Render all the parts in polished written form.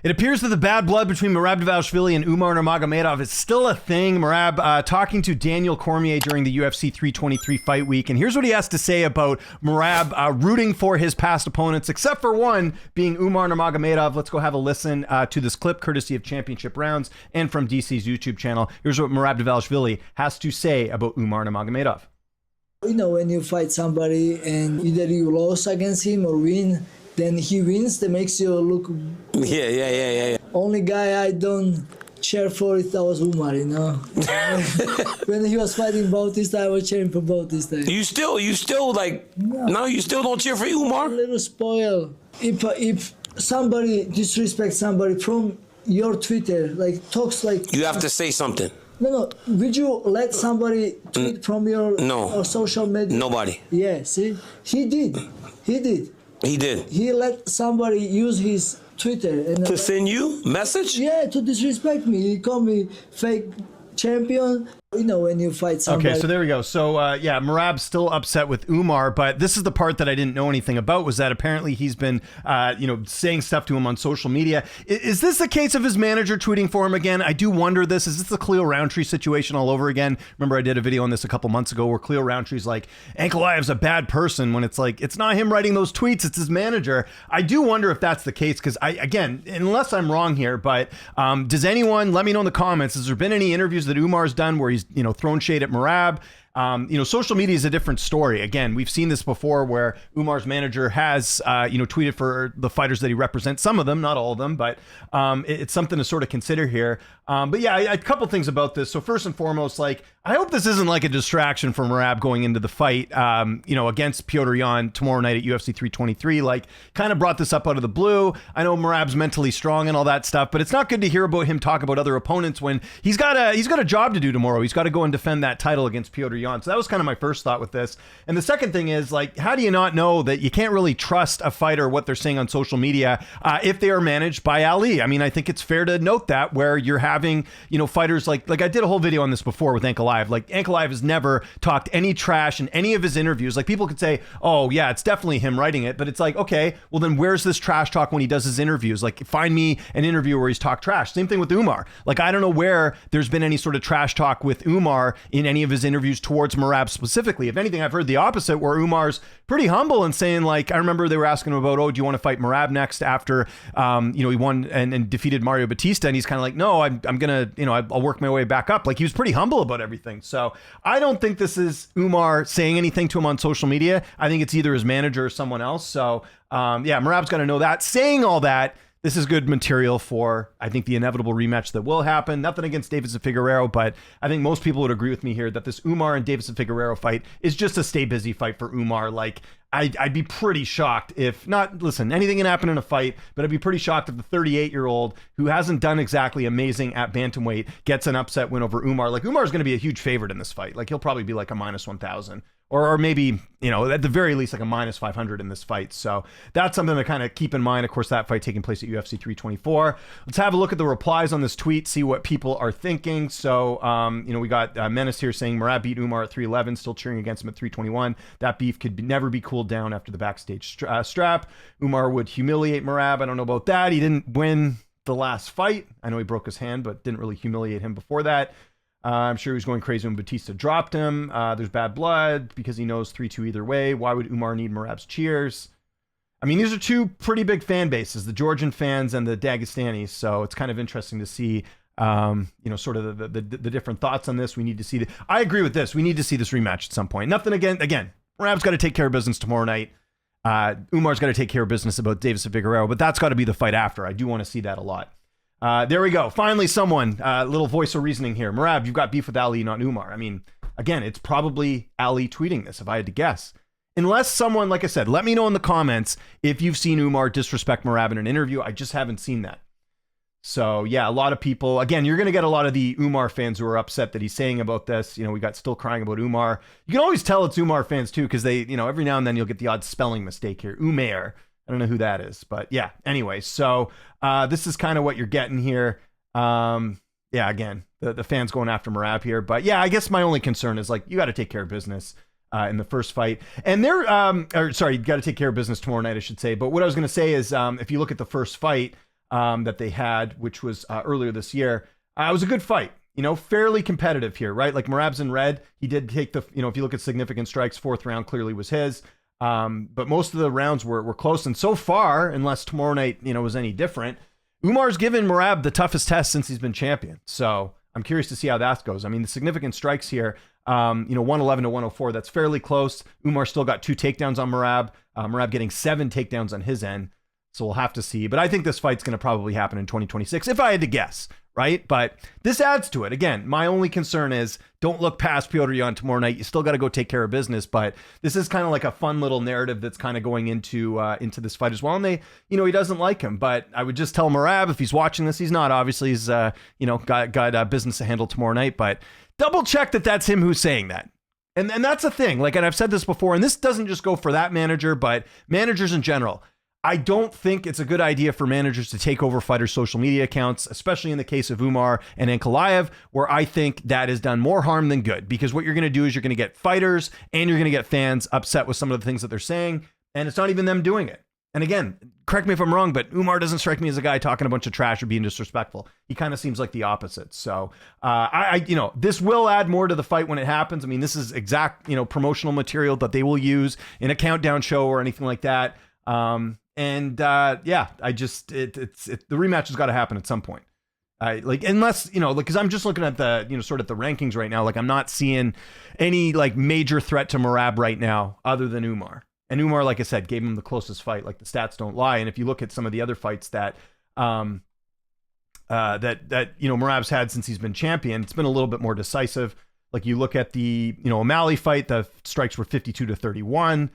It appears that the bad blood between Merab Dvalishvili and Umar Nurmagomedov is still a thing. Merab talking to Daniel Cormier during the UFC 323 fight week. And here's what he has to say about Merab rooting for his past opponents, except for one being Umar Nurmagomedov. Let's go have a listen to this clip, courtesy of Championship Rounds and from DC's YouTube channel. Here's what Merab Dvalishvili has to say about Umar Nurmagomedov. You know, when you fight somebody and either you lose against him or win, then he wins, that makes you look... Yeah. Only guy I don't cheer for it, that was Umar, you know. When he was fighting Bautista, I was cheering for Bautista. You still like, no, you still don't cheer for Umar? A little spoiled. If somebody disrespects somebody from your Twitter, like talks like... You have to say something. No. Would you let somebody tweet from your social media? Nobody. Yeah, see? He did. He let somebody use his Twitter. And to send you message? Yeah, to disrespect me. He called me fake champion. You know, when you fight somebody. Okay, so there we go. So, yeah, Merab's still upset with Umar, but this is the part that I didn't know anything about, was that apparently he's been, saying stuff to him on social media. Is this the case of his manager tweeting for him again? I do wonder this. Is this the Khalil Roundtree situation all over again? Remember, I did a video on this a couple months ago where Khalil Roundtree's like, Ankalaev's a bad person, when it's like, it's not him writing those tweets, it's his manager. I do wonder if that's the case, because again, unless I'm wrong here, but does anyone, let me know in the comments, has there been any interviews that Umar's done where he's thrown shade at Merab? Social media is a different story. Again, we've seen this before where Umar's manager has, tweeted for the fighters that he represents. Some of them, not all of them, but it's something to sort of consider here. But yeah, a couple things about this. So first and foremost, I hope this isn't like a distraction for Merab going into the fight, against Petr Yan tomorrow night at UFC 323. Kind of brought this up out of the blue. I know Merab's mentally strong and all that stuff, but it's not good to hear about him talk about other opponents when he's got a job to do tomorrow. He's got to go and defend that title against Petr Yan. So that was kind of my first thought with this. And the second thing is, how do you not know that you can't really trust a fighter, what they're saying on social media, if they are managed by Ali? I mean, I think it's fair to note that, where you're having, fighters like I did a whole video on this before with Ankalaev. Ankalaev has never talked any trash in any of his interviews. People could say, oh yeah, it's definitely him writing it, but it's like, okay, well then where's this trash talk when he does his interviews? Find me an interview where he's talked trash. Same thing with Umar. I don't know where there's been any sort of trash talk with Umar in any of his interviews towards Merab specifically. If anything, I've heard the opposite, where Umar's pretty humble and saying, I remember they were asking him about, do you want to fight Merab next after, he won and defeated Mario Batista, and he's kind of like, no, I'm gonna, I'll work my way back up. He was pretty humble about everything. So I don't think this is Umar saying anything to him on social media. I think it's either his manager or someone else. So Merab's got to know that. Saying all that, this is good material for, I think, the inevitable rematch that will happen. Nothing against Davidson Figueiredo, but I think most people would agree with me here that this Umar and Davidson Figueiredo fight is just a stay busy fight for Umar. I'd be pretty shocked if not, listen, anything can happen in a fight, but I'd be pretty shocked if the 38-year-old who hasn't done exactly amazing at bantamweight gets an upset win over Umar. Umar's going to be a huge favorite in this fight. He'll probably be a -1,000. Or maybe, at the very least, a -500 in this fight. So that's something to kind of keep in mind. Of course, that fight taking place at UFC 324. Let's have a look at the replies on this tweet, see what people are thinking. So, we got Menace here saying, Merab beat Umar at 311, still cheering against him at 321. That beef could never be cooled down after the backstage strap. Umar would humiliate Merab. I don't know about that. He didn't win the last fight. I know he broke his hand, but didn't really humiliate him before that. I'm sure he was going crazy when Batista dropped him. There's bad blood because he knows 3-2 either way. Why would Umar need Merab's cheers? I mean, these are two pretty big fan bases, the Georgian fans and the Dagestanis. So it's kind of interesting to see, sort of the different thoughts on this. We need to see I agree with this. We need to see this rematch at some point. Nothing again, Merab's got to take care of business tomorrow night. Umar's got to take care of business about Davidson Figueiredo, but that's got to be the fight after. I do want to see that a lot. There we go. Finally, someone, little voice of reasoning here. Merab, you've got beef with Ali, not Umar. I mean, again, it's probably Ali tweeting this, if I had to guess. Unless someone, like I said, let me know in the comments if you've seen Umar disrespect Merab in an interview. I just haven't seen that. So yeah, a lot of people, again, you're going to get a lot of the Umar fans who are upset that he's saying about this. We got still crying about Umar. You can always tell it's Umar fans too, because they, every now and then you'll get the odd spelling mistake here. Umair. I don't know who that is, but yeah, anyway, so this is kind of what you're getting here. Again, the fans going after Merab here, but yeah, I guess my only concern is you got to take care of business in the first fight, and you got to take care of business tomorrow night, I should say. But what I was going to say is, if you look at the first fight, that they had, which was earlier this year. It was a good fight. Fairly competitive here, right? Like Merab's in red. He did take if you look at significant strikes, fourth round clearly was his. But most of the rounds were close. And so far, unless tomorrow night, was any different, Umar's given Merab the toughest test since he's been champion. So I'm curious to see how that goes. I mean, the significant strikes here, 111 to 104, that's fairly close. Umar still got 2 takedowns on Merab. Merab getting 7 takedowns on his end. So we'll have to see. But I think this fight's going to probably happen in 2026, if I had to guess, right? But this adds to it. Again, my only concern is don't look past Petr Yan tomorrow night. You still got to go take care of business. But this is kind of like a fun little narrative that's kind of going into this fight as well. And he doesn't like him. But I would just tell Merab, if he's watching this, he's not. Obviously, he's got business to handle tomorrow night. But double check that that's him who's saying that. And that's the thing. Like, and I've said this before, and this doesn't just go for that manager, but managers in general. I don't think it's a good idea for managers to take over fighters' social media accounts, especially in the case of Umar and Ankalaev, where I think that has done more harm than good. Because what you're going to do is you're going to get fighters and you're going to get fans upset with some of the things that they're saying, and it's not even them doing it. And again, correct me if I'm wrong, but Umar doesn't strike me as a guy talking a bunch of trash or being disrespectful. He kind of seems like the opposite. So this will add more to the fight when it happens. I mean, this is exact, promotional material that they will use in a countdown show or anything like that. The rematch has got to happen at some point. Unless, because I'm just looking at the, sort of the rankings right now. Like, I'm not seeing any like major threat to Merab right now other than Umar. And Umar, like I said, gave him the closest fight. Like, the stats don't lie. And if you look at some of the other fights that Merab's had since he's been champion, it's been a little bit more decisive. Like, you look at the, O'Malley fight, the strikes were 52 to 31.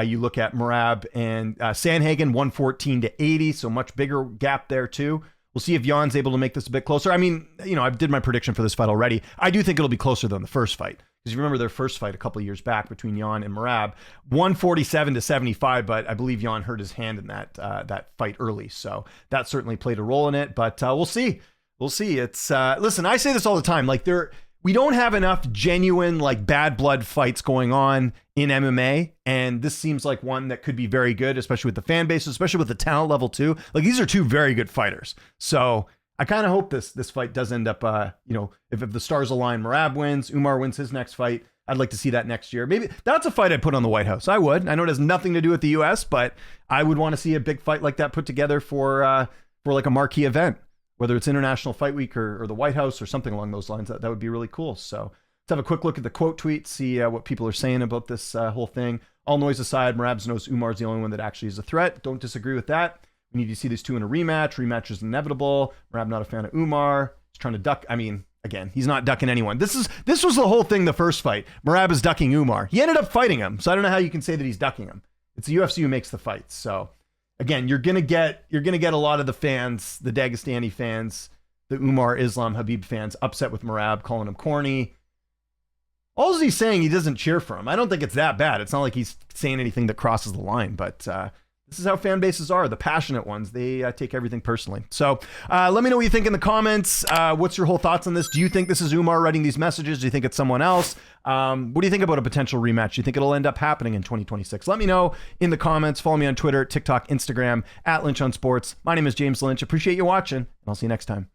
You look at Merab and Sandhagen, 114 to 80, so much bigger gap there too. We'll see if Jan's able to make this a bit closer. I mean, I did my prediction for this fight already. I do think it'll be closer than the first fight. Because you remember their first fight a couple of years back between Jan and Merab, 147 to 75, but I believe Jan hurt his hand in that fight early. So that certainly played a role in it, but we'll see. We'll see. It's listen, I say this all the time. Like, we don't have enough genuine, like, bad blood fights going on in MMA. And this seems like one that could be very good, especially with the fan base, especially with the talent level too. Like, these are 2 very good fighters. So I kind of hope this fight does end up, if the stars align, Merab wins, Umar wins his next fight. I'd like to see that next year. Maybe that's a fight I'd put on the White House. I would. I know it has nothing to do with the US, but I would want to see a big fight like that put together for like a marquee event. Whether it's International Fight Week or the White House or something along those lines, that would be really cool. So let's have a quick look at the quote tweet, see what people are saying about this whole thing. All noise aside, Merab knows Umar's the only one that actually is a threat. Don't disagree with that. We need to see these 2 in a rematch. Rematch is inevitable. Merab not a fan of Umar. He's trying to duck. I mean, again, he's not ducking anyone. This was the whole thing the first fight. Merab is ducking Umar. He ended up fighting him. So I don't know how you can say that he's ducking him. It's the UFC who makes the fights. So again, you're gonna get a lot of the fans, the Dagestani fans, the Umar, Islam, Habib fans upset with Merab, calling him corny. All he's saying, he doesn't cheer for him. I don't think it's that bad. It's not like he's saying anything that crosses the line, but this is how fan bases are. The passionate ones, they take everything personally. So let me know what you think in the comments. What's your whole thoughts on this? Do you think this is Umar writing these messages? Do you think it's someone else? What do you think about a potential rematch? Do you think it'll end up happening in 2026? Let me know in the comments. Follow me on Twitter, TikTok, Instagram, @Lynch on Sports. My name is James Lynch. Appreciate you watching, and I'll see you next time.